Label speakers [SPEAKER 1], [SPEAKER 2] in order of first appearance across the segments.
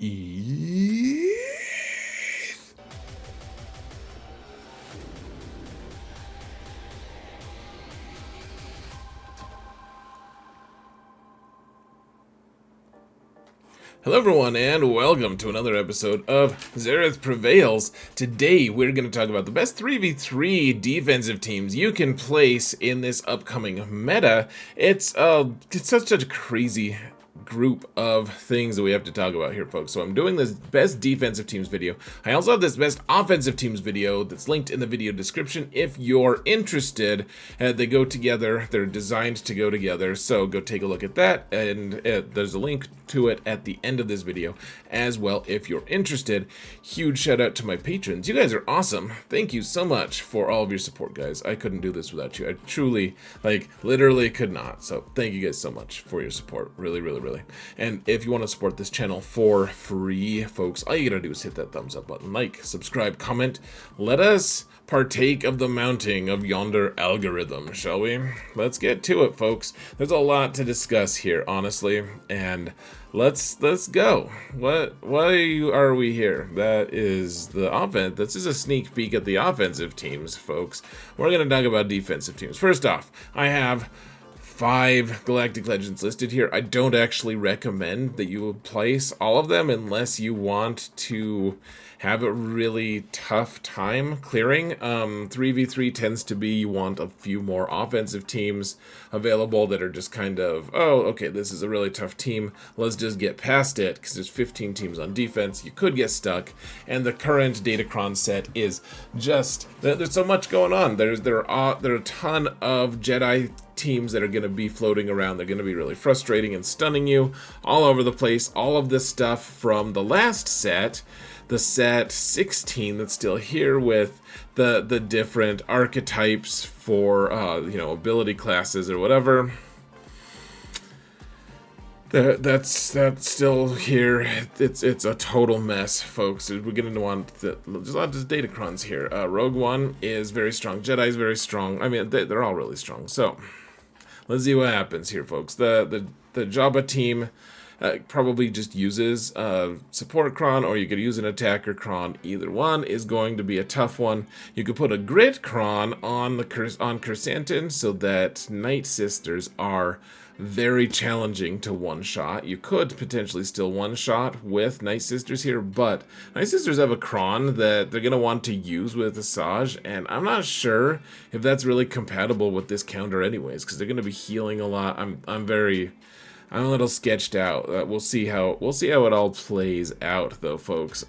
[SPEAKER 1] Eve. Hello everyone, and welcome to another episode of Xaereth Prevails. Today we're going to talk about the best 3v3 defensive teams you can place in this upcoming meta. It's such a crazy group of things that we have to talk about here, folks. So I'm doing this best defensive teams video. I also have this best offensive teams video that's linked in the video description if you're interested. They go together. They're designed to go together. So go take a look at that. And there's a link to it at the end of this video as well if you're interested. Huge shout out to my patrons. You guys are awesome. Thank you so much for all of your support, guys. I couldn't do this without you. I truly, literally could not. So thank you guys so much for your support. Really, really, really. And if you want to support this channel for free, folks, all you gotta do is hit that thumbs up button, like, subscribe, comment. Let us partake of the mounting of yonder algorithm, shall we? Let's get to it, folks. There's a lot to discuss here, honestly, and let's go. Why are we here? That is the offense. This is a sneak peek at the offensive teams, folks. We're gonna talk about defensive teams. First off, I have 5 Galactic Legends listed here. I don't actually recommend that you place all of them unless you want to have a really tough time clearing. 3v3 tends to be you want a few more offensive teams available that are just kind of, oh, okay, this is a really tough team. Let's just get past it because there's 15 teams on defense. You could get stuck. And the current Datacron set is just, there's so much going on. There are a ton of Jedi teams that are going to be floating around. They're going to be really frustrating and stunning you all over the place. All of this stuff from the last set, the set 16 that's still here with the different archetypes for ability classes or whatever. That's still here. It's a total mess, folks. We're gonna want there's a lot of Datacrons here. Rogue One is very strong. Jedi is very strong. I mean, they're all really strong. So let's see what happens here, folks. The Jabba team probably just uses support cron, or you could use an attacker cron. Either one is going to be a tough one. You could put a grit cron on Kersantin so that Night Sisters are very challenging to one-shot. You could potentially still one-shot with Night Sisters here, but Night Sisters have a cron that they're going to want to use with Asajj, and I'm not sure if that's really compatible with this counter anyways, because they're going to be healing a lot. I'm a little sketched out. We'll see how it all plays out, though, folks.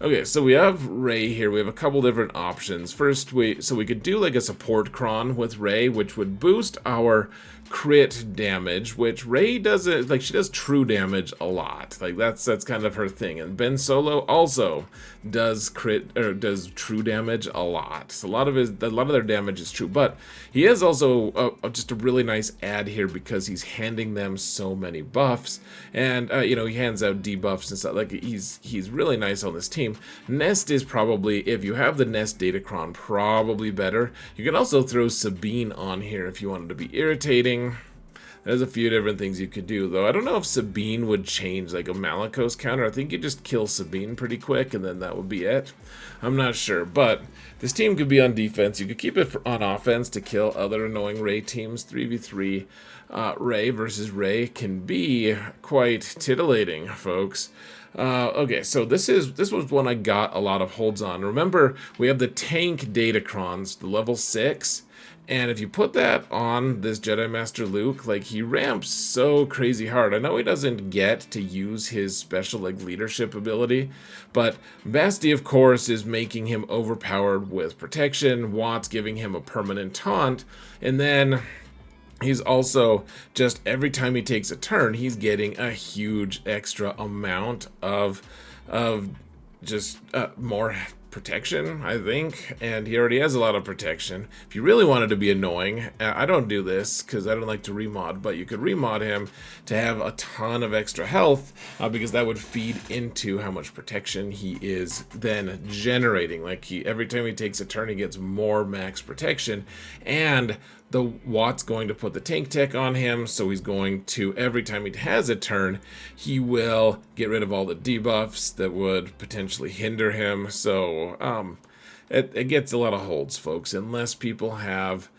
[SPEAKER 1] Okay, so we have Rey here. We have a couple different options. First, we could do like a support cron with Rey, which would boost our crit damage, which Rey doesn't, she does true damage a lot. That's kind of her thing. And Ben Solo also does true damage a lot. So a lot of their damage is true, but he is also just a really nice add here because he's handing them so many buffs, and he hands out debuffs and stuff. He's really nice on this team. Nest is probably, if you have the Nest Datacron, probably better. You can also throw Sabine on here if you wanted to be irritating. There's a few different things you could do, though. I don't know if Sabine would change like a Malicos counter. I think you just kill Sabine pretty quick, and then that would be it. I'm not sure, but this team could be on defense. You could keep it on offense to kill other annoying Rey teams. 3v3 Rey versus Rey can be quite titillating, folks. Okay, so this was one I got a lot of holds on. Remember, we have the tank Datacrons, the level 6. And if you put that on this Jedi Master Luke, he ramps so crazy hard. I know he doesn't get to use his special, leadership ability, but Basti, of course, is making him overpowered with protection, Watts giving him a permanent taunt, and then he's also just, every time he takes a turn, he's getting a huge extra amount of just more protection, I think, and he already has a lot of protection. If you really wanted to be annoying, I don't do this because I don't like to remod, but you could remod him to have a ton of extra health because that would feed into how much protection he is then generating. Every time he takes a turn, he gets more max protection, and the Watt's going to put the tank tech on him, so he's going to, every time he has a turn, he will get rid of all the debuffs that would potentially hinder him. So it gets a lot of holds, folks, unless people have,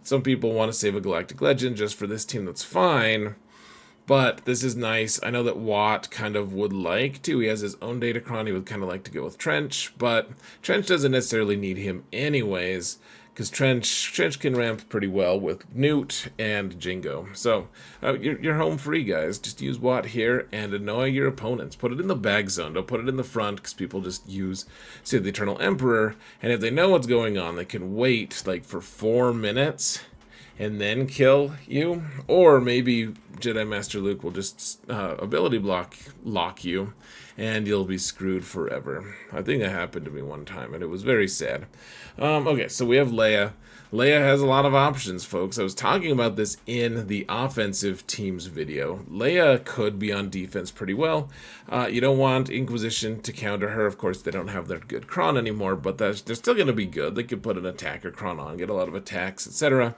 [SPEAKER 1] some people want to save a Galactic Legend just for this team. That's fine. But this is nice. I know that Watt kind of would like to. He has his own Datacron. He would kind of like to go with Trench, but Trench doesn't necessarily need him anyways, because Trench can ramp pretty well with Newt and Jingo. So you're home free, guys. Just use Watt here and annoy your opponents. Put it in the bag zone. Don't put it in the front, because people just use, say, the Eternal Emperor, and if they know what's going on, they can wait like for 4 minutes and then kill you. Or maybe Jedi Master Luke will just ability lock you, and you'll be screwed forever. I think that happened to me one time, and it was very sad. Okay, so we have Leia. Leia has a lot of options, folks. I was talking about this in the offensive teams video. Leia could be on defense pretty well. You don't want Inquisition to counter her. Of course, they don't have their good Kron anymore, but they're still going to be good. They could put an attacker Kron on, get a lot of attacks, etc.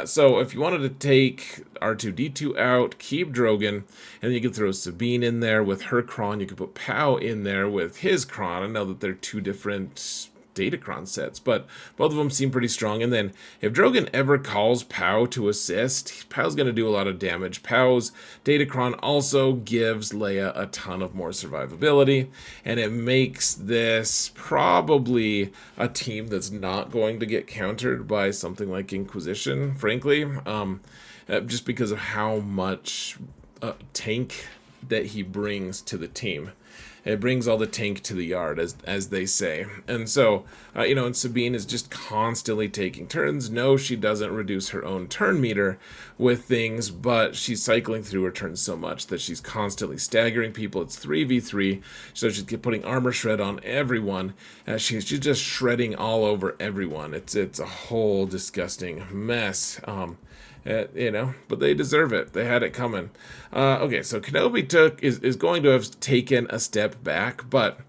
[SPEAKER 1] So if you wanted to take R2-D2 out, keep Drogon, and then you could throw Sabine in there with her Kron. You could put Pow in there with his Kron. I know that they're two different Datacron sets, but both of them seem pretty strong. And then if Drogon ever calls Pow to assist, Pow's going to do a lot of damage. Pow's Datacron also gives Leia a ton of more survivability, and it makes this probably a team that's not going to get countered by something like Inquisition, frankly, just because of how much tank that he brings to the team. It brings all the tank to the yard, as they say. And so, and Sabine is just constantly taking turns. No, she doesn't reduce her own turn meter with things, but she's cycling through her turns so much that she's constantly staggering people. It's 3v3, so she's putting armor shred on everyone. She's just shredding all over everyone. It's a whole disgusting mess. But they deserve it. They had it coming. Okay, so Kenobi is going to have taken a step back, but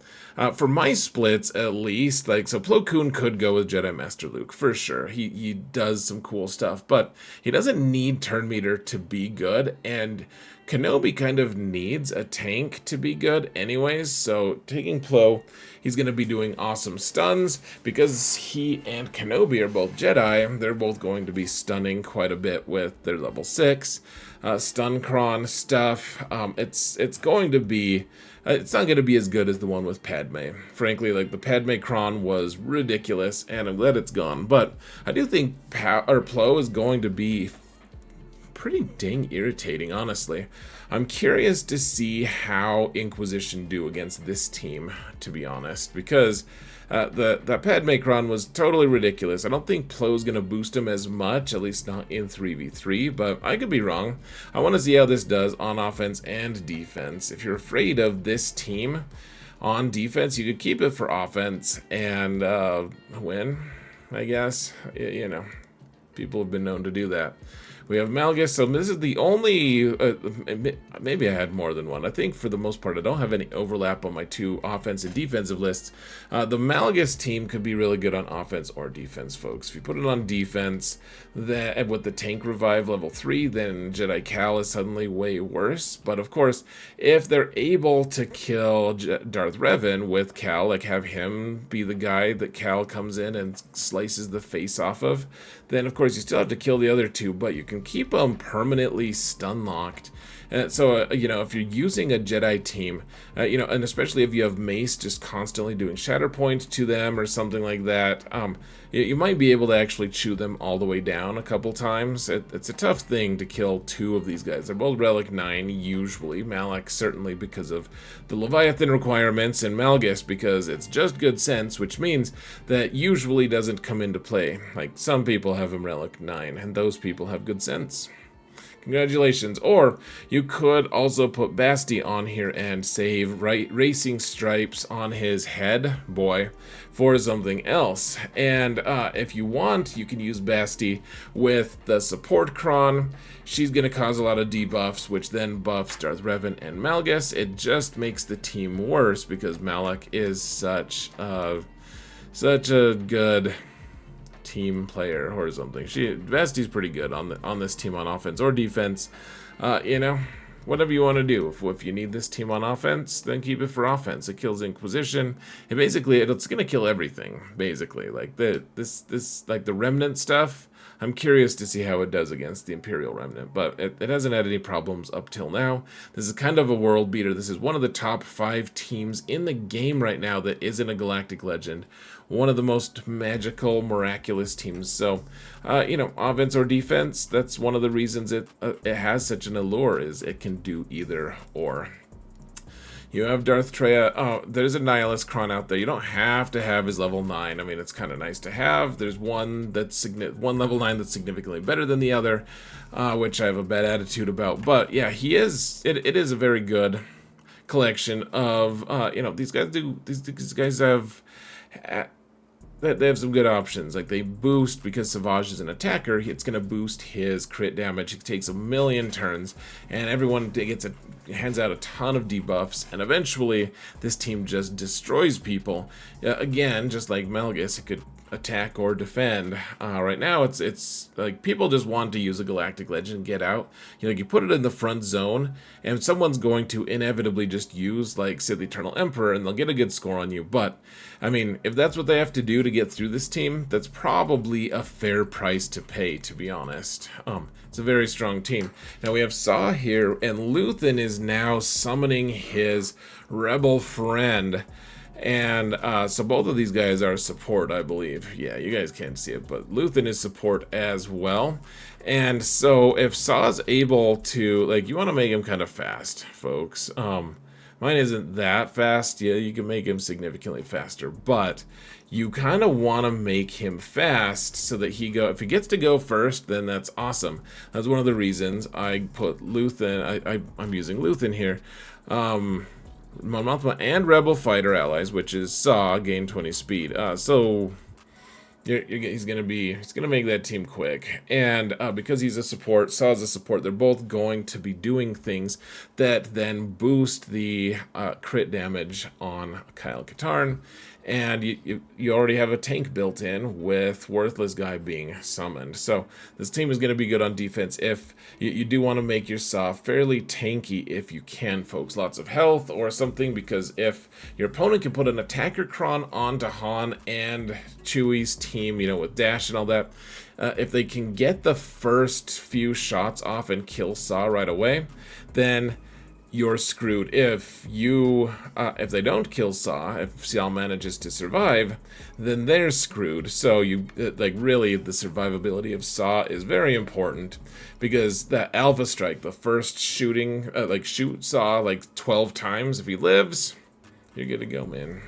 [SPEAKER 1] for my splits at least, so Plo Koon could go with Jedi Master Luke for sure. He does some cool stuff, but he doesn't need turn meter to be good, and Kenobi kind of needs a tank to be good anyways, so taking Plo, he's going to be doing awesome stuns. Because he and Kenobi are both Jedi, they're both going to be stunning quite a bit with their level 6 stun cron stuff. It's going to be... it's not going to be as good as the one with Padme. Frankly, the Padme Kron was ridiculous, and I'm glad it's gone. But I do think Plo is going to be pretty dang irritating, honestly. I'm curious to see how Inquisition do against this team, to be honest, because that Padme Kron was totally ridiculous. I don't think Plo's going to boost him as much, at least not in 3v3, but I could be wrong. I want to see how this does on offense and defense. If you're afraid of this team on defense, you could keep it for offense and win, I guess. People have been known to do that. We have Malgus, so this is the only, maybe I had more than one. I think for the most part I don't have any overlap on my two offense and defensive lists. The Malgus team could be really good on offense or defense, folks. If you put it on defense, then with the tank revive level 3, then Jedi Cal is suddenly way worse. But of course, if they're able to kill Darth Revan with Cal, have him be the guy that Cal comes in and slices the face off of, then of course you still have to kill the other two, but you can keep them permanently stun locked. And so, if you're using a Jedi team, and especially if you have Mace just constantly doing Shatterpoint to them or something like that, you might be able to actually chew them all the way down a couple times. It's a tough thing to kill two of these guys. They're both Relic 9, usually. Malak, certainly because of the Leviathan requirements, and Malgus because it's just good sense, which means that usually doesn't come into play. Some people have him Relic 9, and those people have good sense. Congratulations. Or you could also put Basti on here and save racing stripes on his head, boy, for something else. And if you want, you can use Basti with the support Kron. She's going to cause a lot of debuffs, which then buffs Darth Revan and Malgus. It just makes the team worse because Malak is such a good team player or something. Vesti's pretty good on this team on offense or defense. You know, whatever you want to do. If you need this team on offense, then keep it for offense. It kills Inquisition. And basically, it's gonna kill everything. Basically, like this like the Remnant stuff. I'm curious to see how it does against the Imperial Remnant, but it hasn't had any problems up till now. This is kind of a world beater. This is one of the top 5 teams in the game right now that isn't a Galactic Legend. One of the most magical, miraculous teams. So, you know, offense or defense, that's one of the reasons it has such an allure, is it can do either or. You have Darth Treya. Oh, there's a Nihilist Kron out there. You don't have to have his level 9. I mean, it's kind of nice to have. There's one level 9 that's significantly better than the other, which I have a bad attitude about. But yeah, he is. It is a very good collection of. You know, these guys have. They have some good options. Like, they boost, because Savage is an attacker, it's going to boost his crit damage. It takes 1,000,000 turns, and everyone hands out a ton of debuffs, and eventually this team just destroys people. Again, just like Malgus, it could attack or defend. Right now, it's like people just want to use a Galactic Legend and get out. You put it in the front zone, and someone's going to inevitably just use like Sith Eternal Emperor, and they'll get a good score on you. But I mean, if that's what they have to do to get through this team, that's probably a fair price to pay, to be honest. It's a very strong team. Now we have Saw here, and Luthen is now summoning his rebel friend. And so both of these guys are support, I believe. Yeah, you guys can't see it, but Luthen is support as well. And so if Saw's able to, like, you want to make him kind of fast, folks. Mine isn't that fast. Yeah, you can make him significantly faster, but you kind of want to make him fast so that if he gets to go first, then that's awesome. That's one of the reasons I put Luthen. I'm using Luthen here. Mon Mothma and Rebel fighter allies, which is Saw, gain 20 speed. So he's gonna make that team quick, and because he's a support, Saw's a support, they're both going to be doing things that then boost the crit damage on Kyle Katarn. And you already have a tank built in with Worthless Guy being summoned. So this team is going to be good on defense. If you do want to make your Saw fairly tanky if you can, folks. Lots of health or something, because if your opponent can put an attacker Kron onto Han and Chewie's team, with Dash and all that, if they can get the first few shots off and kill Saw right away, then you're screwed. If they don't kill Saw, if Saw manages to survive, then they're screwed. So really the survivability of Saw is very important, because that Alpha Strike, the first shooting, shoot Saw like 12 times, if he lives, you're good to go, man.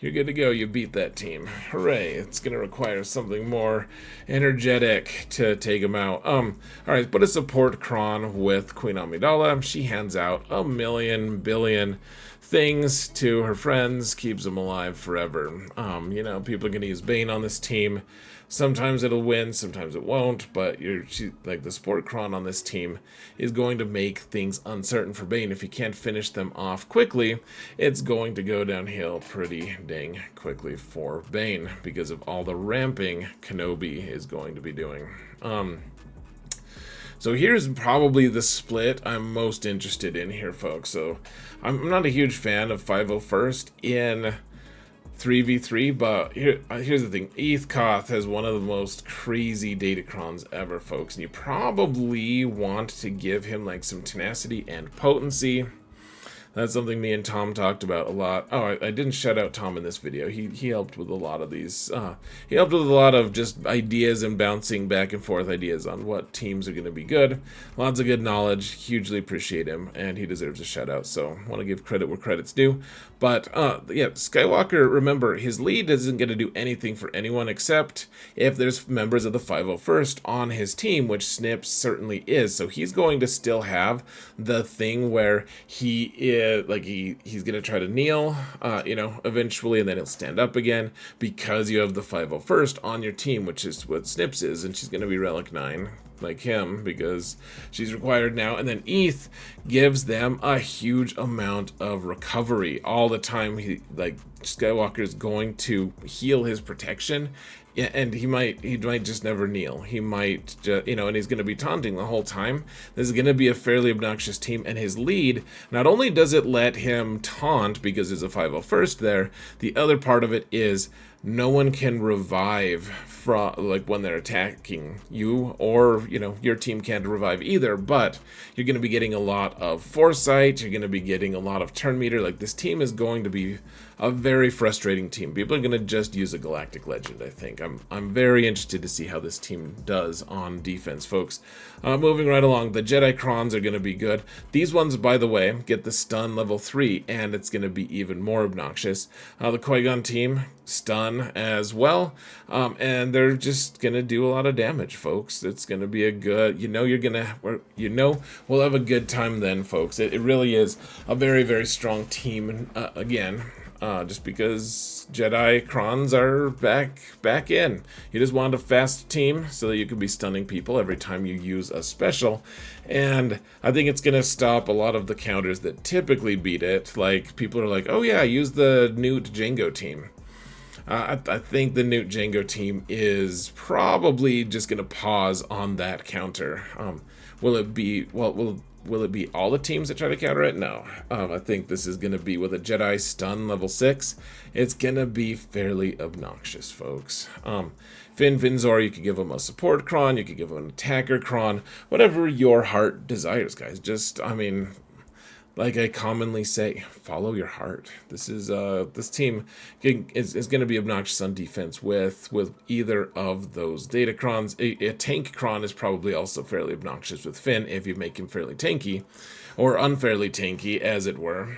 [SPEAKER 1] You're good to go. You beat that team. Hooray. It's going to require something more energetic to take him out. Alright, put a support Kron with Queen Amidala. She hands out 1,000,000 billion things to her friends, keeps them alive forever. People are going to use Bane on this team. Sometimes it'll win, sometimes it won't, but the support Kron on this team is going to make things uncertain for Bane. If you can't finish them off quickly, it's going to go downhill pretty dang quickly for Bane, because of all the ramping Kenobi is going to be doing. So here's probably the split I'm most interested in here, folks. So I'm not a huge fan of 501st in 3v3, but here's the thing. Eth Koth has one of the most crazy datacrons ever, folks, and you probably want to give him like some tenacity and potency. That's something me and Tom talked about a lot. Oh, I didn't shout out Tom in this video. He helped with a lot of these. He helped with a lot of just ideas and bouncing back and forth ideas on what teams are going to be good. Lots of good knowledge. Hugely appreciate him, and he deserves a shout out. So want to give credit where credit's due. But yeah, Skywalker, remember, his lead isn't going to do anything for anyone except if there's members of the 501st on his team, which Snips certainly is. So he's going to still have the thing where he is he's gonna try to kneel, eventually, and then he'll stand up again, because you have the 501st on your team, which is what Snips is, and she's gonna be Relic 9. like him, because she's required now. And then Eth gives them a huge amount of recovery all the time. He, like, Skywalker is going to heal his protection. Yeah, and he might just never kneel. He might just, and he's going to be taunting the whole time. This is going to be a fairly obnoxious team, and his lead, not only does it let him taunt because there's a 501st there, the other part of it is no one can revive from, like, when they're attacking you, or your team can't revive either. But you're going to be getting a lot of foresight. You're going to be getting a lot of turn meter. Like, this team is going to be a very frustrating team. People are going to just use a Galactic Legend, I think. I'm very interested to see how this team does on defense, folks. Moving right along, the Jedi Crons are going to be good. These ones, by the way, get the stun level 3, and it's going to be even more obnoxious. The Qui-Gon team, stun as well, and they're just going to do a lot of damage, folks. It's going to be a good, we'll have a good time then, folks. It really is a very, very strong team, again. Just because Jedi Crons are back in. You just want a fast team so that you can be stunning people every time you use a special. And I think it's going to stop a lot of the counters that typically beat it. Like, people are like, oh yeah, use the Newt Jango team. I think the Newt Jango team is probably just going to pause on that counter. Will it be all the teams that try to counter it? No. I think this is going to be with a Jedi stun level 6. It's going to be fairly obnoxious, folks. Finn Finzor, you could give him a support cron, you could give him an attacker cron, whatever your heart desires, guys. Just, like I commonly say, follow your heart. This is this team is going to be obnoxious on defense with either of those data crons. A tank cron is probably also fairly obnoxious with Finn if you make him fairly tanky, or unfairly tanky, as it were.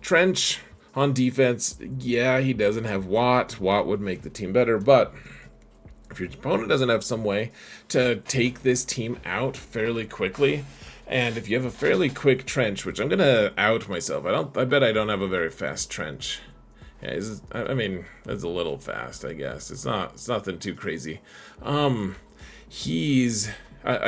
[SPEAKER 1] Trench on defense, yeah, he doesn't have Watt. Watt would make the team better, but if your opponent doesn't have some way to take this team out fairly quickly, and if you have a fairly quick trench, which I'm gonna out myself, I bet I don't have a very fast trench. Yeah, it's a little fast, I guess. It's nothing too crazy. I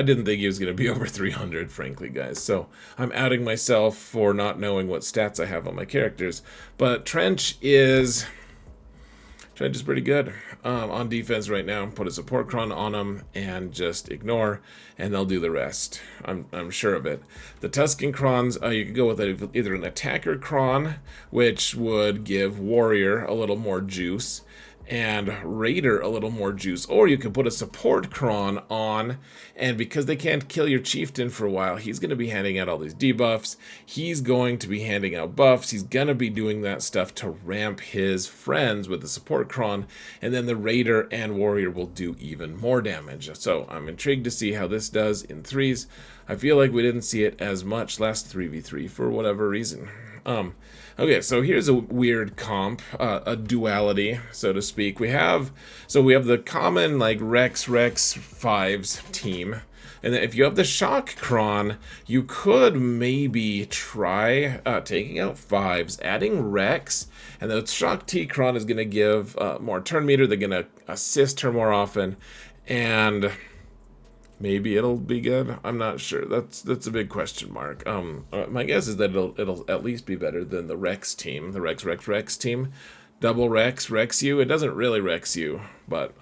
[SPEAKER 1] didn't think he was gonna be over 300, frankly, guys. So I'm outing myself for not knowing what stats I have on my characters. But Trench is pretty good on defense right now. Put a support cron on them and just ignore, and they'll do the rest. I'm sure of it. The Tusken crons, you could go with either an attacker cron, which would give warrior a little more juice, and raider a little more juice, or you could put a support cron on, and because they can't kill your chieftain for a while, he's going to be handing out all these debuffs. He's going to be handing out buffs. He's going to be doing that stuff to ramp his friends with the support cron, and then the raider and warrior will do even more damage. So I'm intrigued to see how this does in 3s. I feel like we didn't see it as much last 3v3 for whatever reason. Okay, so here's a weird comp, a duality, so to speak. We have the common, like, Rex 5s team, and then if you have the Shock Cron, you could maybe try taking out 5s, adding Rex, and the Shock T Cron is going to give more turn meter. They're going to assist her more often, and maybe it'll be good. I'm not sure. That's a big question mark. My guess is that it'll at least be better than the Rex team, the Rex team. Double Rex you. It doesn't really Rex you, but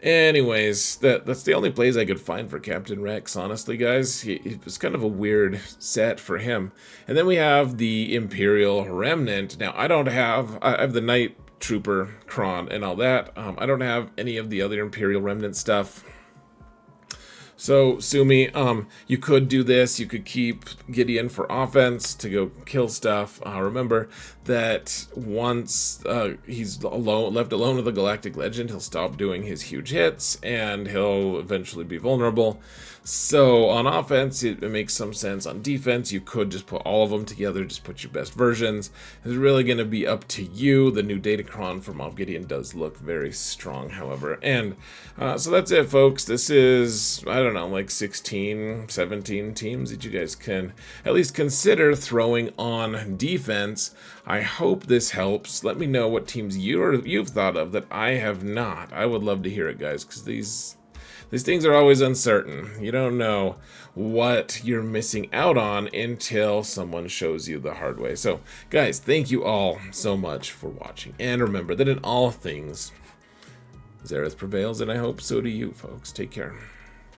[SPEAKER 1] Anyways, that's the only plays I could find for Captain Rex, honestly, guys. It was kind of a weird set for him. And then we have the Imperial Remnant. Now, I have the Night Trooper Cron and all that. I don't have any of the other Imperial Remnant stuff. So, Sumi, you could do this. You could keep Gideon for offense to go kill stuff. Remember that once he's left alone with the Galactic Legend, he'll stop doing his huge hits, and he'll eventually be vulnerable. So, on offense, it makes some sense. On defense, you could just put all of them together, just put your best versions. It's really going to be up to you. The new Datacron from Moff Gideon does look very strong, however. And so that's it, folks. This is, I don't know, like 16, 17 teams that you guys can at least consider throwing on defense. I hope this helps. Let me know what teams you've thought of that I have not. I would love to hear it, guys, because these These things are always uncertain. You don't know what you're missing out on until someone shows you the hard way. So, guys, thank you all so much for watching. And remember that in all things, Zareth prevails, and I hope so do you, folks. Take care.